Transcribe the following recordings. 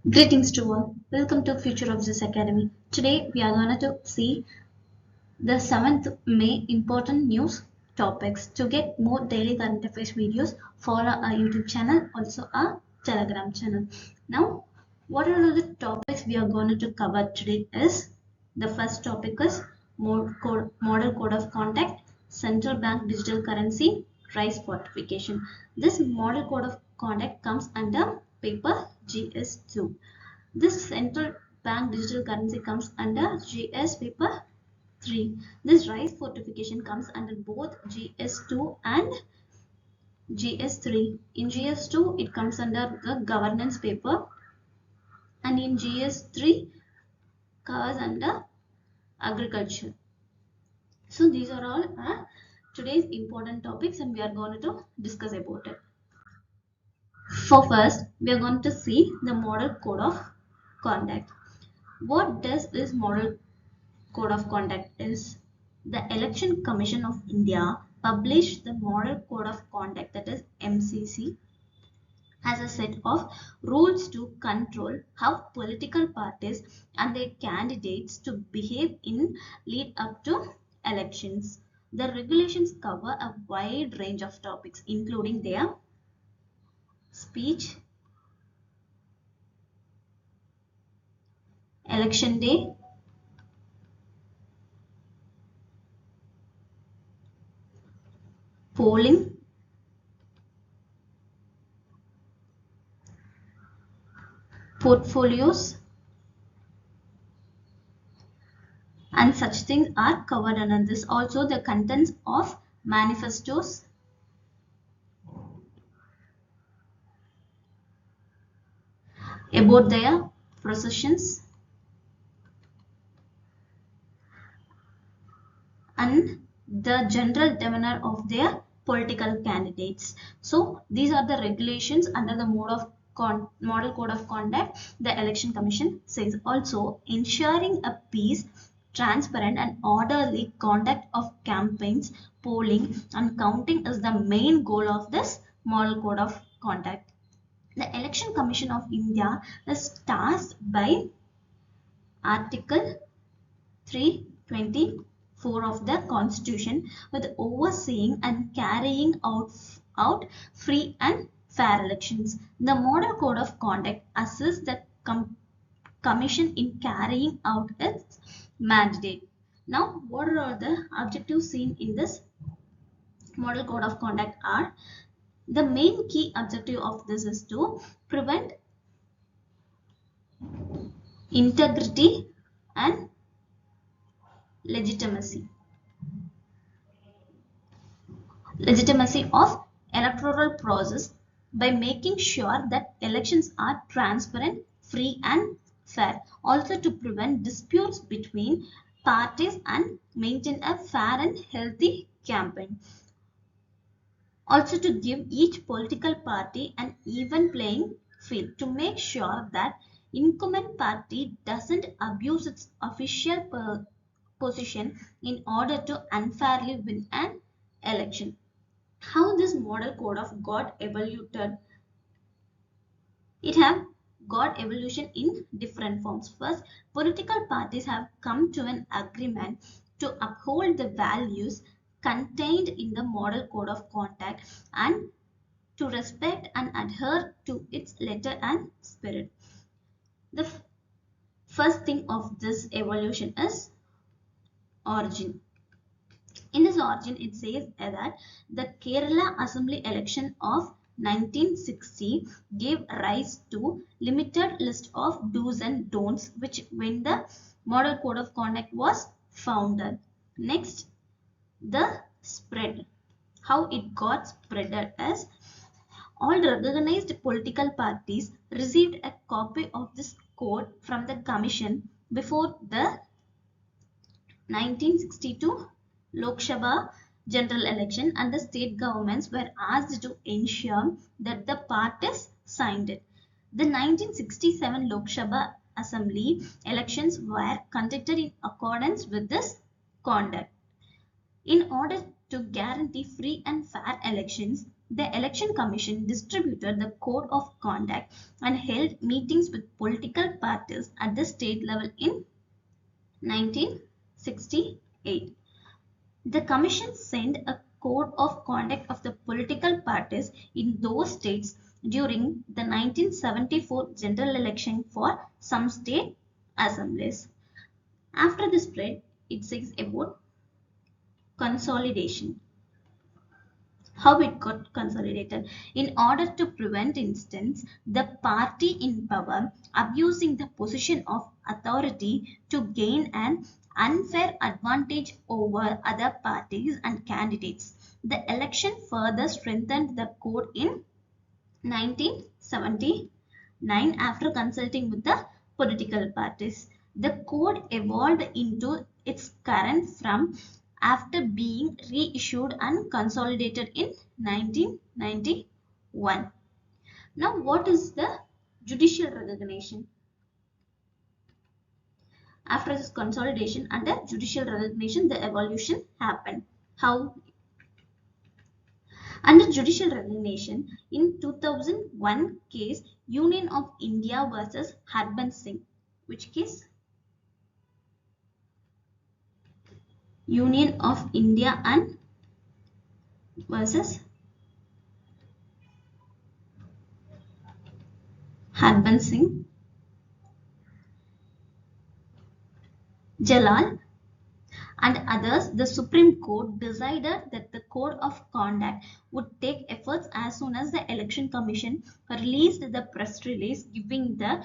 Greetings to all. Welcome to Future of this Academy. Today we are going to see the 7th May important news topics. To get more daily current affairs videos, follow our YouTube channel, also our Telegram channel. Now, what are the topics we are going to cover today is the first topic is Model Code of Conduct, Central Bank Digital Currency, Rice Fortification. This Model Code of Conduct comes under paper GS2. This central bank digital currency comes under GS paper 3. This rice fortification comes under both GS2 and GS3. In GS2, it comes under the governance paper, and in GS3, covers under agriculture. So these are all today's important topics, and we are going to discuss about it. For first, we are going to see the model code of conduct. What does this model code of conduct is? The Election Commission of India published the Model Code of Conduct, that is MCC, as a set of rules to control how political parties and their candidates to behave in lead up to elections. The regulations cover a wide range of topics, including their speech, election day, polling, portfolios, and such things are covered under this. Also, the contents of manifestos, about their processions, and the general demeanor of their political candidates. So these are the regulations under the Model Code of Conduct the Election Commission says. Also, ensuring a peace, transparent and orderly conduct of campaigns, polling and counting is the main goal of this Model Code of Conduct. The Election Commission of India is tasked by Article 324 of the Constitution with overseeing and carrying out free and fair elections. The Model Code of Conduct assists the Commission in carrying out its mandate. Now, what are the objectives seen in this Model Code of Conduct are? The main key objective of this is to prevent integrity and legitimacy of electoral process by making sure that elections are transparent, free and fair. Also to prevent disputes between parties and maintain a fair and healthy campaign. Also to give each political party an even playing field, to make sure that incumbent party doesn't abuse its official position in order to unfairly win an election. How this model code of got evoluted? It have got evolution in different forms. First, political parties have come to an agreement to uphold the values contained in the model code of conduct and to respect and adhere to its letter and spirit. The first thing of this evolution is origin. In this origin, it says that the Kerala Assembly election of 1960 gave rise to limited list of do's and don'ts, which when the Model Code of Conduct was founded. Next, the spread. How it got spreaded as all recognized political parties received a copy of this code from the Commission before the 1962 Lok Sabha general election, and the state governments were asked to ensure that the parties signed it. The 1967 Lok Sabha Assembly elections were conducted in accordance with this conduct. In order to guarantee free and fair elections, The Election Commission distributed the code of conduct and held meetings with political parties at the state level in 1968. The Commission sent a code of conduct of the political parties in those states during the 1974 general election for some state assemblies. After the split, it says about consolidation. How it got consolidated. In order to prevent instance, the party in power abusing the position of authority to gain an unfair advantage over other parties and candidates. The election further strengthened the code in 1979 after consulting with the political parties. The code evolved into its current form after being reissued and consolidated in 1991. Now, what is the judicial recognition? After this consolidation under judicial recognition, the evolution happened. How? Under judicial recognition, in 2001 case, Union of India versus Harbans Singh. Which case? Union of India and versus Harbans Singh, Jalal and others, the Supreme Court decided that the code of conduct would take efforts as soon as the Election Commission released the press release giving the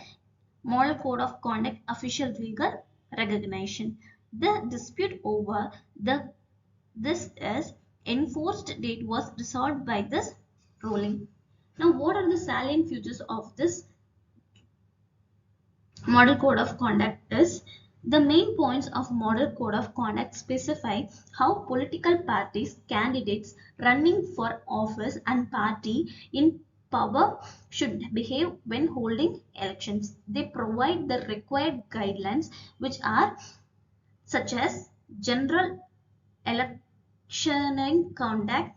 Model Code of Conduct official legal recognition. The dispute over this is enforced date was resolved by this ruling. Now, what are the salient features of this Model Code of Conduct is the main points of Model Code of Conduct specify how political parties, candidates running for office and party in power should behave when holding elections. They provide the required guidelines which are such as general electioneering conduct,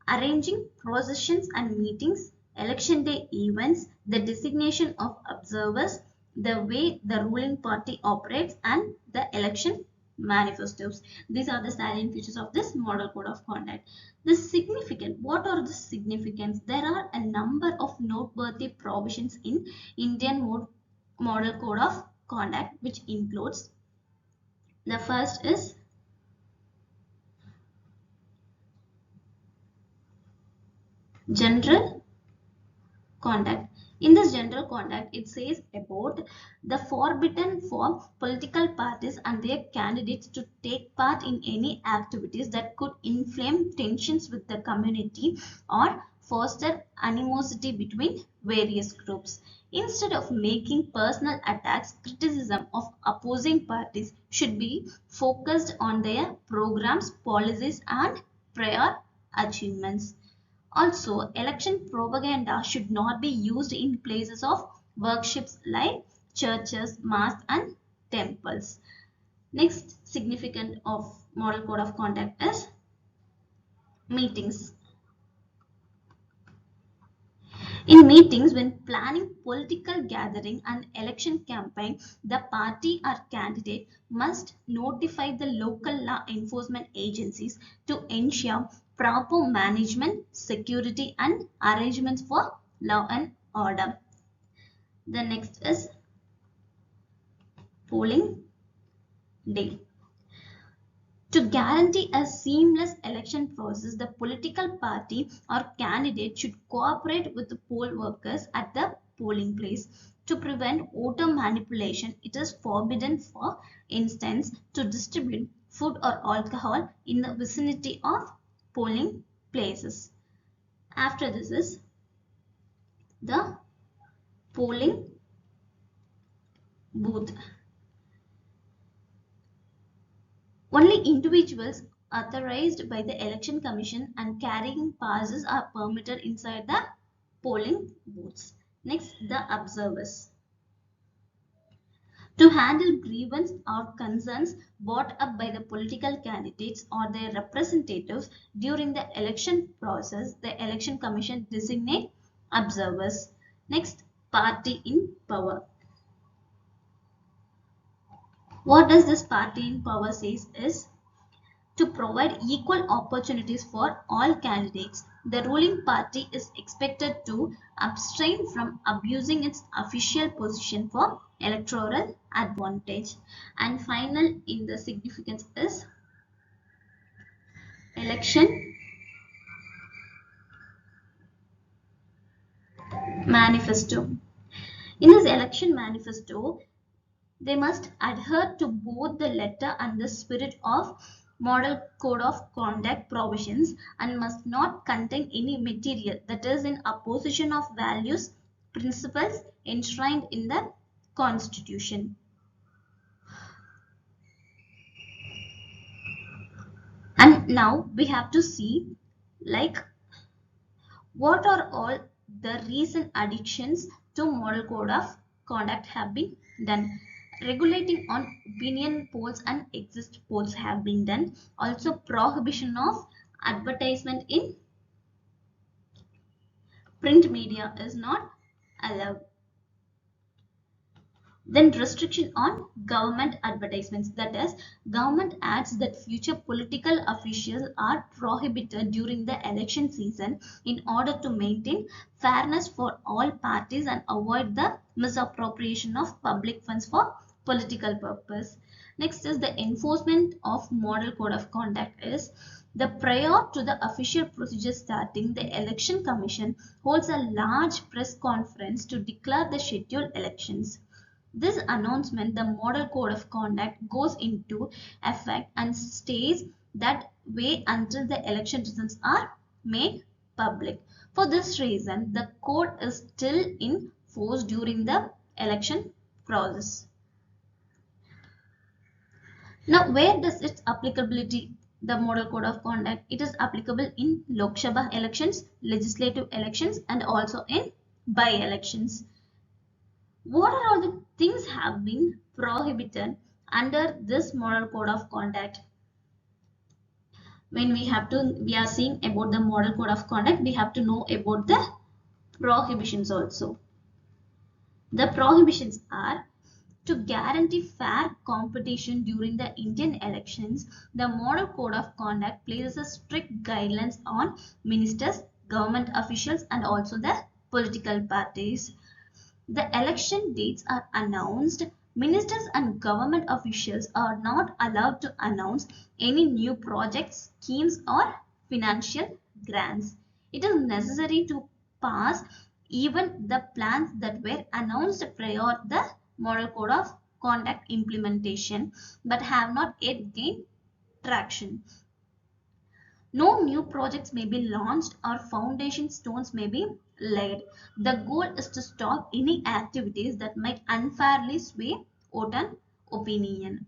arranging processions and meetings, election day events, the designation of observers, the way the ruling party operates, and the election manifestos. These are the salient features of this Model Code of Conduct. The significant, what are the significance? There are a number of noteworthy provisions in Indian Model Code of Conduct, which includes the first is general conduct. In this general conduct, it says about the forbidden for political parties and their candidates to take part in any activities that could inflame tensions with the community or foster animosity between various groups. Instead of making personal attacks, criticism of opposing parties should be focused on their programs, policies, and prior achievements. Also, election propaganda should not be used in places of worships like churches, mosques, and temples. Next significant of Model Code of Conduct is meetings. In meetings, when planning political gathering and election campaign, the party or candidate must notify the local law enforcement agencies to ensure proper management, security, and arrangements for law and order. The next is polling day. To guarantee a seamless election process, the political party or candidate should cooperate with the poll workers at the polling place. To prevent voter manipulation, it is forbidden, for instance, to distribute food or alcohol in the vicinity of polling places. After this is the polling booth. Only individuals authorized by the Election Commission and carrying passes are permitted inside the polling booths. Next, the observers. to handle grievance or concerns brought up by the political candidates or their representatives during the election process. The election commission designate observers. Next, party in power. What does this party in power says is to provide equal opportunities for all candidates. The ruling party is expected to abstain from abusing its official position for electoral advantage. And final in the significance is election manifesto. In this election manifesto, they must adhere to both the letter and the spirit of Model Code of Conduct provisions and must not contain any material that is in opposition of values, principles enshrined in the Constitution. And now we have to see like what are all the recent additions to Model Code of Conduct have been done. Regulating on opinion polls and exit polls have been done. Also, prohibition of advertisement in print media is not allowed. Then restriction on government advertisements, that is government ads that future political officials are prohibited during the election season in order to maintain fairness for all parties and avoid the misappropriation of public funds for political purpose. Next is the enforcement of Model Code of Conduct is the prior to the official procedure starting, the election commission holds a large press conference to declare the scheduled elections. This announcement, the Model Code of Conduct, goes into effect and stays that way until the election results are made public. For this reason, the code is still in force during the election process. Now, where does its applicability, the Model Code of Conduct? It is applicable in Lok Sabha elections, legislative elections, and also in by-elections. What are all the things have been prohibited under this Model Code of Conduct? When we are seeing about the Model Code of Conduct, we have to know about the prohibitions also. The prohibitions are to guarantee fair competition during the Indian elections. The Model Code of Conduct places a strict guidelines on ministers, government officials, and also the political parties. The election dates are announced. Ministers and government officials are not allowed to announce any new projects, schemes, or financial grants. It is necessary to pass even the plans that were announced prior to the Model Code of Conduct implementation but have not yet gained traction. No new projects may be launched or foundation stones may be laid. The goal is to stop any activities that might unfairly sway vote and opinion.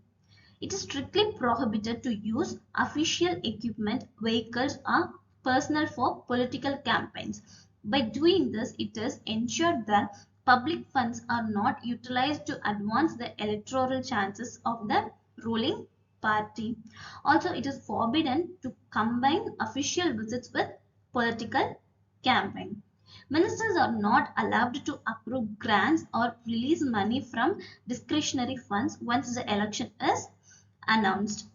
It is strictly prohibited to use official equipment, vehicles, or personnel for political campaigns. By doing this, it is ensured that public funds are not utilized to advance the electoral chances of the ruling party. Also, it is forbidden to combine official visits with political campaign. Ministers are not allowed to approve grants or release money from discretionary funds once the election is announced.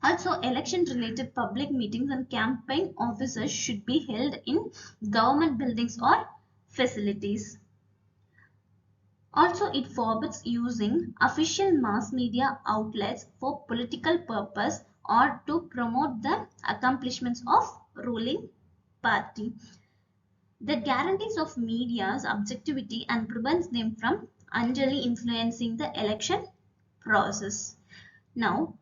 Also, election-related public meetings and campaign offices should be held in government buildings or facilities. Also, it forbids using official mass media outlets for political purpose or to promote the accomplishments of ruling party. The guarantees of media's objectivity and prevents them from unduly influencing the election process. Now,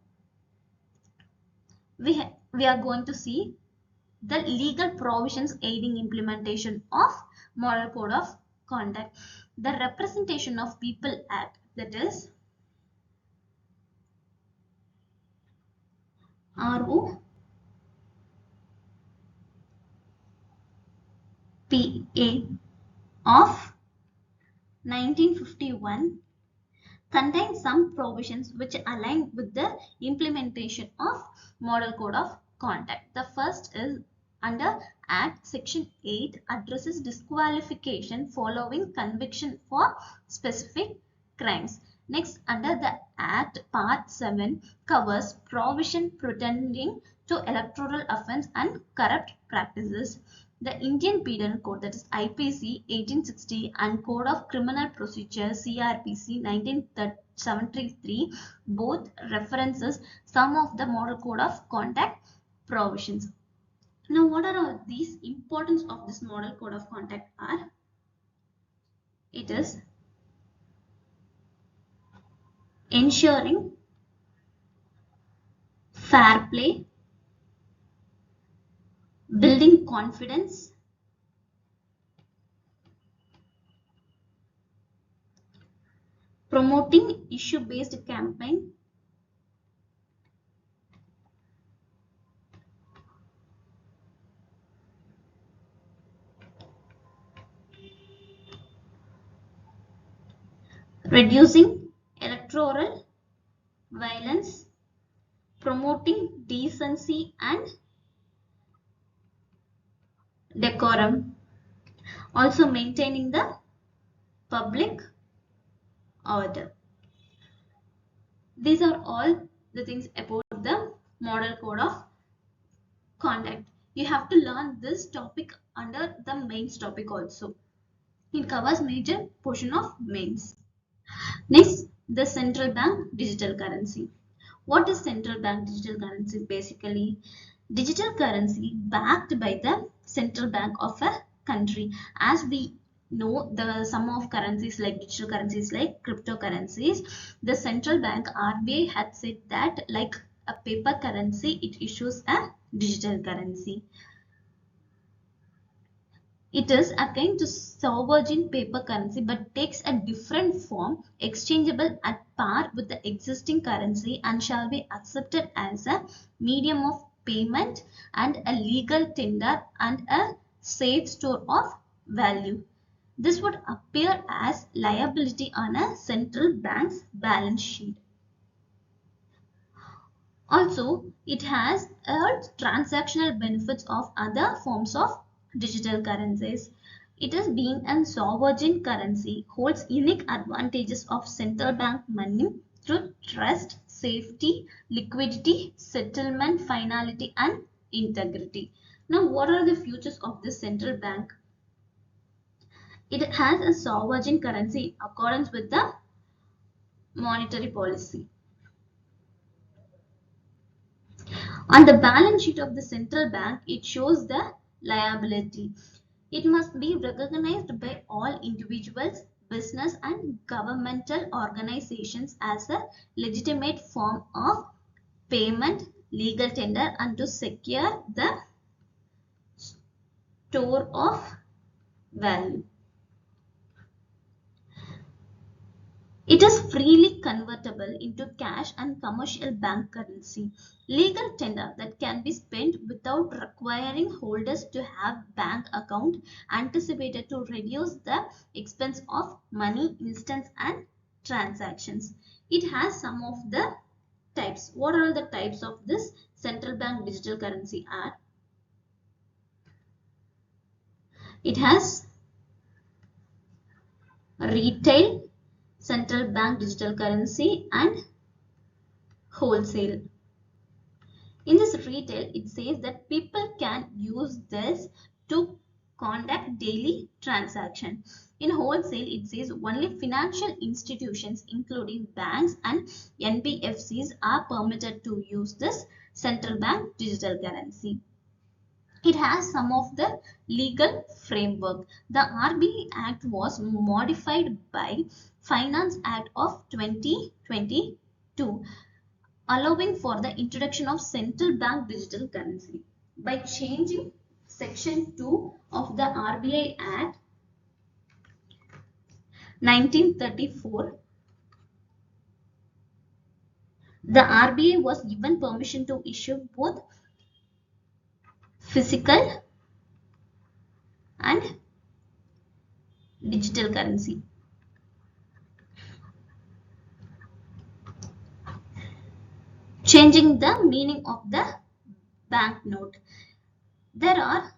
we are going to see the legal provisions aiding implementation of Model Code of Conduct. The Representation of People Act, that is ROPA of 1951 contains some provisions which align with the implementation of Model Code of Conduct. The first is under Act Section 8 addresses disqualification following conviction for specific crimes. Next, under the Act, Part 7 covers provision pertaining to electoral offence and corrupt practices. The Indian Penal Code, that is IPC 1860, and Code of Criminal Procedure CRPC 1973 both references some of the Model Code of Conduct provisions. Now, what are these importance of this Model Code of Conduct are? It is ensuring fair play, building confidence, promoting issue-based campaign, reducing electoral violence, promoting decency and decorum, also maintaining the public order. These are all the things about the Model Code of Conduct. You have to learn this topic under the mains topic also. It covers major portion of mains. Next, the central bank digital currency. What is central bank digital currency? Basically, digital currency backed by the central bank of a country. As we know, the sum of currencies like digital currencies like cryptocurrencies, the central bank RBI had said that like a paper currency, it issues a digital currency. It is akin to sovereign paper currency but takes a different form, exchangeable at par with the existing currency, and shall be accepted as a medium of payment and a legal tender and a safe store of value. This would appear as liability on a central bank's balance sheet. Also, it has transactional benefits of other forms of digital currencies. It is being a sovereign currency holds unique advantages of central bank money through trust, safety, liquidity, settlement, finality, and integrity. Now, what are the features of this central bank? It has a sovereign currency in accordance with the monetary policy. On the balance sheet of the central bank, it shows the liability. It must be recognized by all individuals, business and governmental organizations as a legitimate form of payment, legal tender, and to secure the store of value. It is freely convertible into cash and commercial bank currency. Legal tender that can be spent without requiring holders to have bank account, anticipated to reduce the expense of money, instance and transactions. It has some of the types. What are the types of this central bank digital currency are? It has retail central bank digital currency and wholesale. In this retail, it says that people can use this to conduct daily transaction. In wholesale, it says only financial institutions including banks and NBFCs are permitted to use this central bank digital currency. It has some of the legal framework. The RBI Act was modified by Finance Act of 2022, allowing for the introduction of central bank digital currency. By changing section 2 of the RBI Act 1934, the RBI was given permission to issue both physical and digital currency. Changing the meaning of the banknote. There are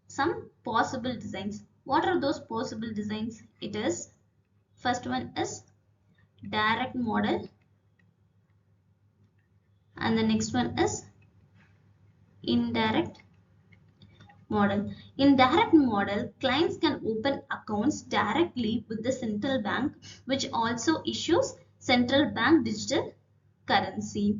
some possible designs. What are those possible designs? It is, first one is direct model, and the next one is indirect model. In direct model, clients can open accounts directly with the central bank, which also issues central bank digital currency.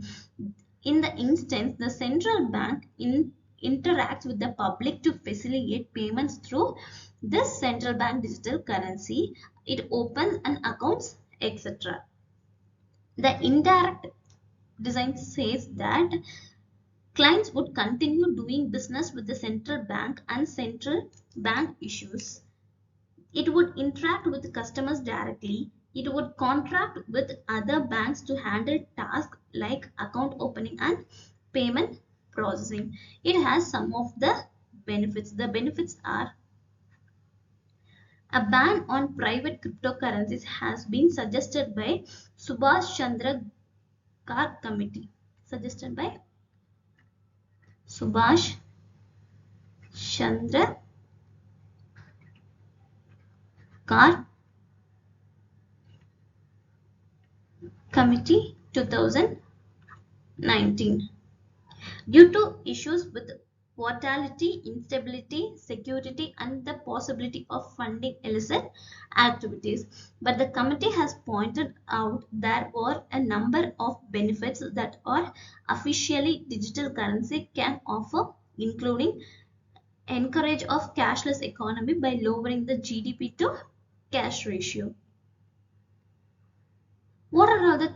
In the instance, the central bank interacts with the public to facilitate payments through this central bank digital currency. It opens an accounts, etc. The indirect design says that clients would continue doing business with the central bank and central bank issues. It would interact with customers directly. It would contract with other banks to handle tasks like account opening and payment processing. It has some of the benefits. The benefits are: a ban on private cryptocurrencies has been suggested by Subhash Chandra Kar Committee. Suggested by Subhash Chandra Kar Committee 2019. Due to issues with volatility, instability, security, and the possibility of funding illicit activities. But the committee has pointed out there were a number of benefits that our officially digital currency can offer, including encourage of cashless economy by lowering the GDP to cash ratio. What are all the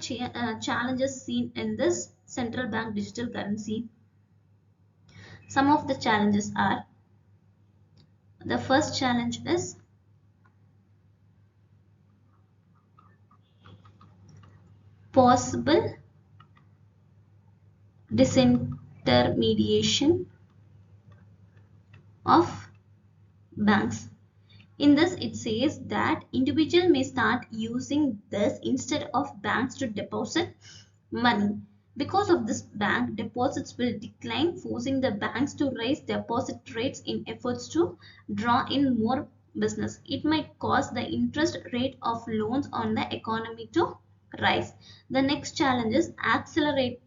challenges seen in this central bank digital currency? Some of the challenges are: the first challenge is possible disintermediation of banks. In this, it says that individual may start using this instead of banks to deposit money. Because of this, bank deposits will decline, forcing the banks to raise deposit rates in efforts to draw in more business. It might cause the interest rate of loans on the economy to rise. The next challenge is accelerate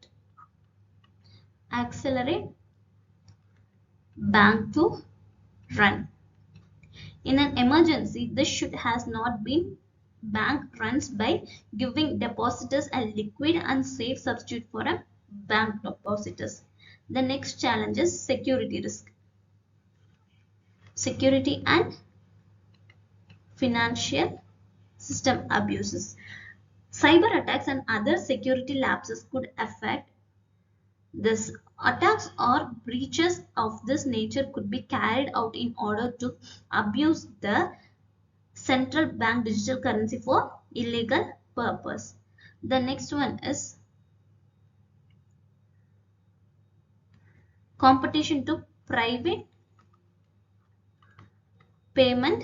bank to run. In an emergency, this should has not been bank runs by giving depositors a liquid and safe substitute for a bank depositors. The next challenge is security risk. Security and financial system abuses. Cyber attacks and other security lapses could affect this. Attacks or breaches of this nature could be carried out in order to abuse the central bank digital currency for illegal purpose. The next one is competition to private payment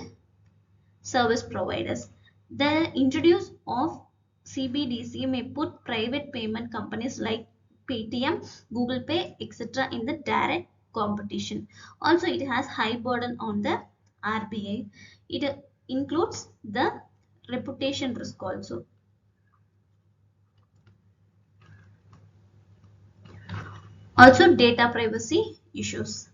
service providers. The introduce of CBDC may put private payment companies like Paytm, Google Pay, etc. in the direct competition. Also, it has high burden on the RBI. It includes the reputation risk also. Also, data privacy issues.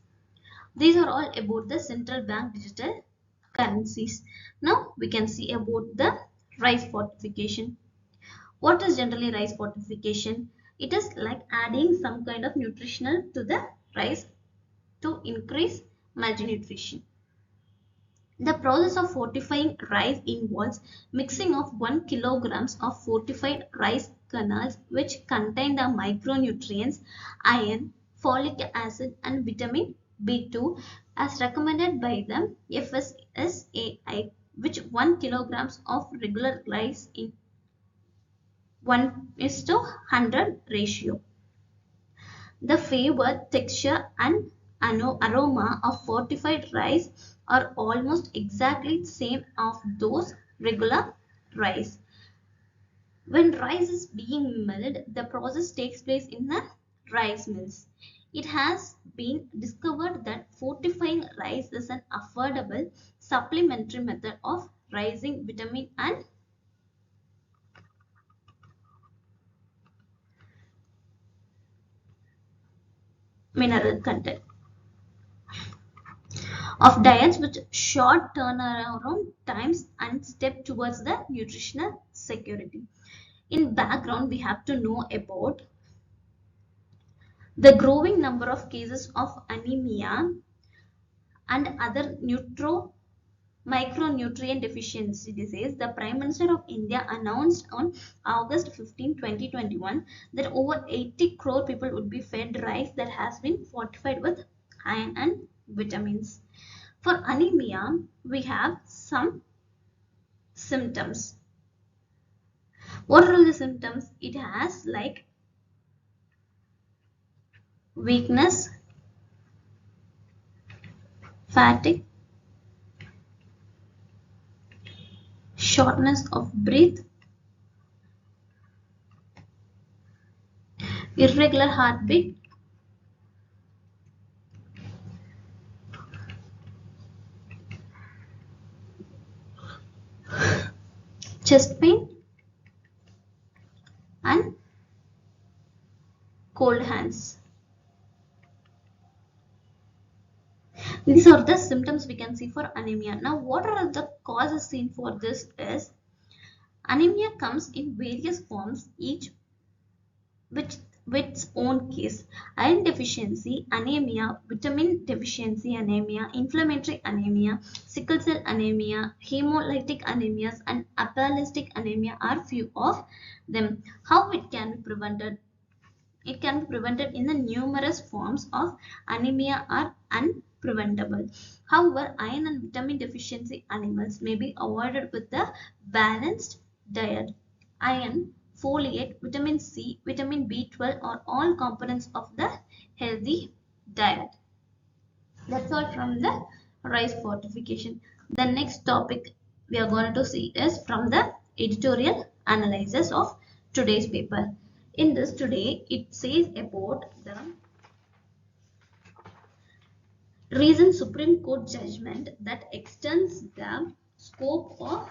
These are all about the central bank digital currencies. Now we can see about the rice fortification. What is generally rice fortification? It is like adding some kind of nutritional to the rice to increase malnutrition. The process of fortifying rice involves mixing of 1 kilograms of fortified rice kernels which contain the micronutrients iron, folic acid and vitamin B2 as recommended by the FSSAI, which 1 kilograms of regular rice in 1:100 ratio. The flavor, texture and aroma of fortified rice are almost exactly the same of those regular rice. When rice is being milled, the process takes place in the rice mills. It has been discovered that fortifying rice is an affordable supplementary method of raising vitamin and mineral content of diets with short turnaround times and step towards the nutritional security. In background, we have to know about the growing number of cases of anemia and other micronutrient deficiency disease. The Prime Minister of India announced on August 15, 2021 that over 80 crore people would be fed rice that has been fortified with iron and vitamins. For anemia, we have some symptoms. What are the symptoms? It has like weakness, fatigue, shortness of breath, irregular heartbeat, chest pain, and cold hands. These are the symptoms we can see for anemia. Now, what are the causes seen for this is anemia comes in various forms, each with its own case. Iron deficiency anemia, vitamin deficiency anemia, inflammatory anemia, sickle cell anemia, hemolytic anemias, and aplastic anemia are few of them. How it can be prevented? It can be prevented in the numerous forms of anemia are unpreventable. However, iron and vitamin deficiency animals may be avoided with a balanced diet. Iron, folate, vitamin C, vitamin B12 are all components of the healthy diet. That's all from the rice fortification. The next topic we are going to see is from the editorial analysis of today's paper. In this today, it says about the recent Supreme Court judgment that extends the scope of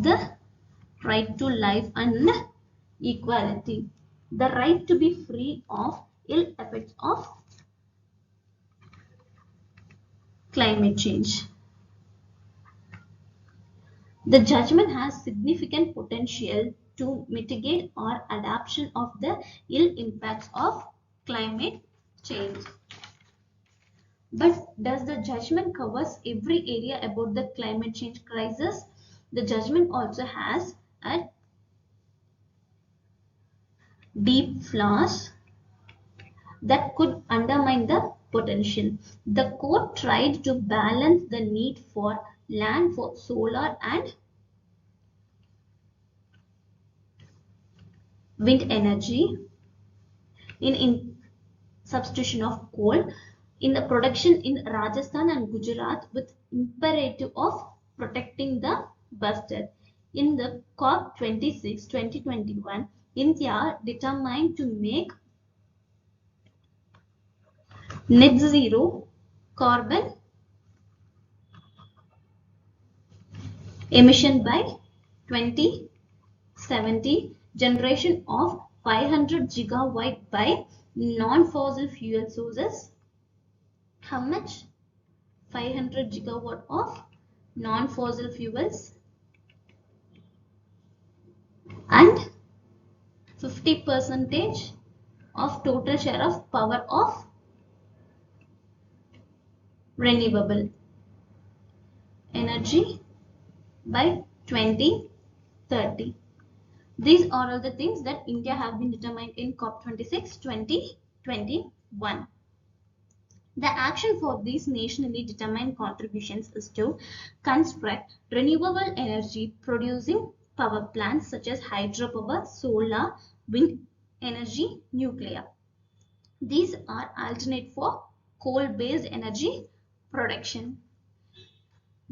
the right to life and equality, the right to be free of ill effects of climate change. The judgment has significant potential to mitigate or adaptation of the ill impacts of climate change. But does the judgment covers every area about the climate change crisis? The judgment also has a deep flaws that could undermine the potential. The court tried to balance the need for land for solar and wind energy in substitution of coal in the production in Rajasthan and Gujarat with imperative of protecting the budget. In the COP26 2021, India determined to make net zero carbon emission by 2070, generation of 500 gigawatt by non-fossil fuel sources. How much? 500 gigawatt of non-fossil fuels and 50 percentage of total share of power of renewable energy by 2030. These are all the things that India have been determined in COP26 2021. The action for these nationally determined contributions is to construct renewable energy producing power plants such as hydropower, solar, wind energy, nuclear. These are alternate for coal-based energy production.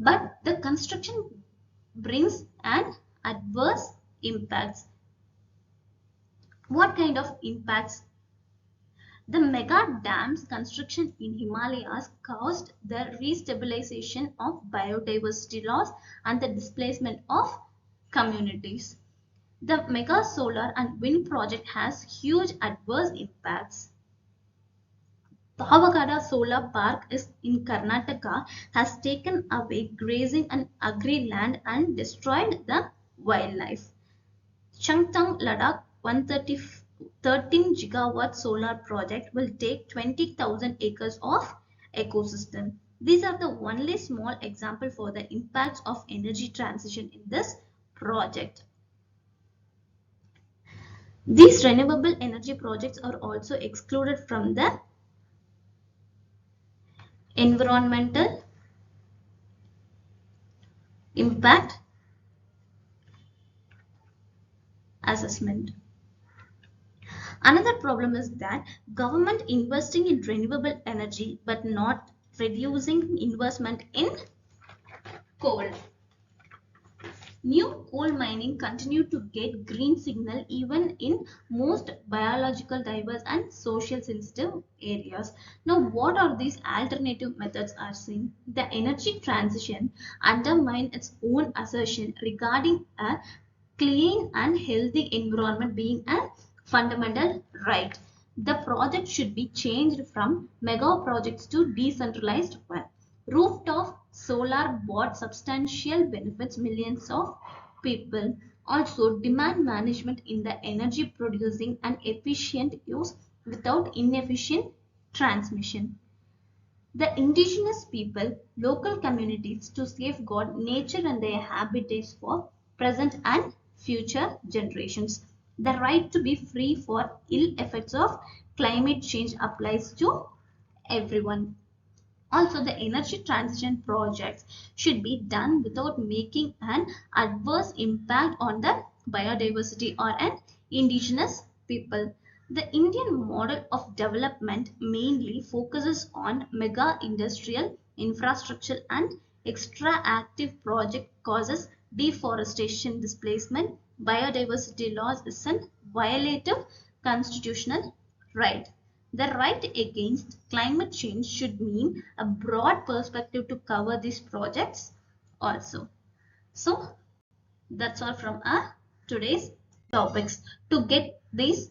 but the construction brings an adverse impacts. What kind of impacts? The mega dams construction in Himalayas caused the restabilization of biodiversity loss and the displacement of communities. The mega solar and wind project has huge adverse impacts. Pavagada Solar Park is in Karnataka has taken away grazing and agri land and destroyed the wildlife. Changtang Ladakh 13 gigawatt solar project will take 20,000 acres of ecosystem. These are the only small example for the impacts of energy transition in this project. These renewable energy projects are also excluded from the environmental impact assessment. Another problem is that government investing in renewable energy but not reducing investment in coal. New coal mining continue to get green signal even in most biological diverse and social sensitive areas. Now, what are these alternative methods are seen? The energy transition undermine its own assertion regarding a clean and healthy environment being a fundamental right. The project should be changed from mega projects to decentralized one. Rooftop solar brought substantial benefits millions of people. Also, demand management in the energy producing and efficient use without inefficient transmission. The indigenous people, local communities to safeguard nature and their habitats for present and future generations. The right to be free for ill effects of climate change applies to everyone. Also, the energy transition projects should be done without making an adverse impact on the biodiversity or an indigenous people. The Indian model of development mainly focuses on mega industrial infrastructure and extractive project causes deforestation displacement. Biodiversity loss is a violative constitutional right. The right against climate change should mean a broad perspective to cover these projects also. So that's all from our today's topics. To get this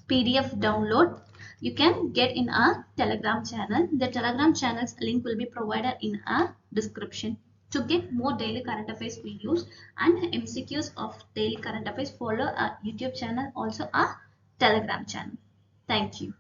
PDF download, you can get in our Telegram channel. The Telegram channel's link will be provided in our description. To get more daily current affairs videos and MCQs of daily current affairs, follow our YouTube channel, also our Telegram channel. Thank you.